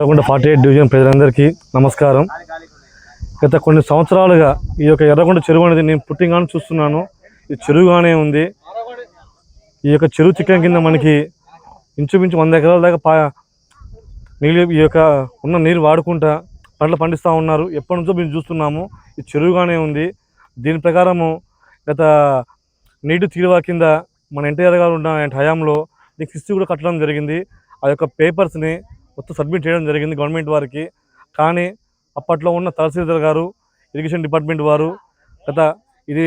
48 division ప్రజలందరికీ నమస్కారం. గత కొన్ని సంవత్సరాలుగా ఈ యొక్క ఎర్రగొండ చెరువు అనేది నేను పుట్టింగానే చూస్తున్నాను. ఇది చెరువుగానే ఉంది. ఈ యొక్క చెరువు చిక్కం కింద మనకి ఇంచుమించు 100 ఎకరాల దాకా నీళ్ళు ఈ యొక్క ఉన్న నీరు వాడుకుంటా పంటలు పండిస్తూ ఉన్నారు. ఎప్పటి నుంచో మేము చూస్తున్నాము. ఇది చెరువుగానే ఉంది. దీని ప్రకారము గత నీటి తీరువా కింద మన ఎన్టీఆర్ గారు ఉన్న హయాంలో దీనికి కిస్తీ కూడా కట్టడం జరిగింది. ఆ యొక్క పేపర్స్ని మొత్తం సబ్మిట్ చేయడం జరిగింది గవర్నమెంట్ వారికి. కానీ అప్పట్లో ఉన్న తహసీల్దార్ గారు, ఇరిగేషన్ డిపార్ట్మెంట్ వారు ఇది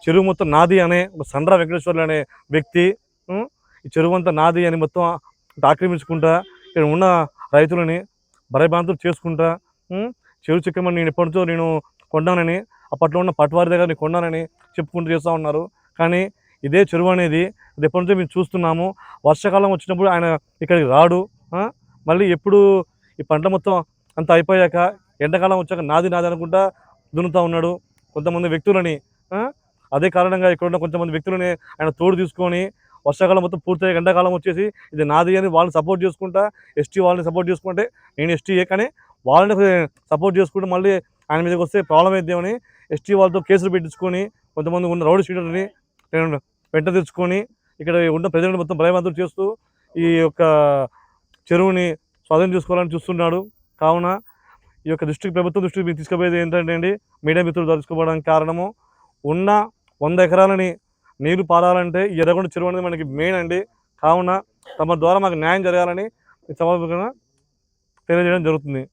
చెరువు మొత్తం నాది అనే సండ్ర వెంకటేశ్వర్లు అనే వ్యక్తి ఈ చెరువు అంతా నాది అని మొత్తం ఆక్రమించుకుంటా ఇక్కడ ఉన్న రైతులని భయభ్రాంతులు చేసుకుంటా చెరువు చిక్కమని నేను ఎప్పటితో నేను కొన్నానని, అప్పట్లో ఉన్న పట్వారి దగ్గర నేను కొన్నానని చెప్పుకుంటూ చేస్తూ ఉన్నారు. కానీ ఇదే చెరువు అనేది అది ఎప్పటి నుంచో మేము చూస్తున్నాము. వర్షాకాలం వచ్చినప్పుడు ఆయన ఇక్కడికి రాడు. మళ్ళీ ఎప్పుడు ఈ పంట మొత్తం అంతా అయిపోయాక ఎండాకాలం వచ్చాక నాది అనుకుంటా దున్నుతూ ఉన్నాడు. కొంతమంది వ్యక్తులని అదే కారణంగా ఇక్కడ ఉన్న కొంతమంది వ్యక్తులని ఆయన తోడు తీసుకొని వర్షాకాలం మొత్తం పూర్తయ్యాక ఎండాకాలం వచ్చేసి ఇది నాది అని వాళ్ళని సపోర్ట్ చేసుకుంటా, ఎస్టీ వాళ్ళని సపోర్ట్ చేసుకుంటే నేను ఎస్టీయే కానీ వాళ్ళని సపోర్ట్ చేసుకుంటూ మళ్ళీ ఆయన మీదకి వస్తే ప్రాబ్లం అయిద్దామని ఎస్టీ వాళ్ళతో కేసులు పెట్టించుకొని కొంతమంది ఉన్న రౌడీ షీటర్ని వెంట తెచ్చుకొని ఇక్కడ ఉన్న ప్రజలను మొత్తం భయభ్రాంతులు చేస్తూ ఈ యొక్క చెరువుని స్వాధీనం చేసుకోవాలని చూస్తున్నాడు. కావున ఈ యొక్క ప్రభుత్వం దృష్టికి మీకు తీసుకుపోయేది ఏంటంటే అండి, మీడియా మిత్రులు తీసుకోవడానికి కారణము ఉన్న 100 ఎకరాలని నీరు పారాలంటే ఈ ఎర్రగొండ చెరువు అనేది మనకి మెయిన్ అండి. కావున తమ ద్వారా మాకు న్యాయం జరగాలని సమావేశంగా తెలియజేయడం జరుగుతుంది.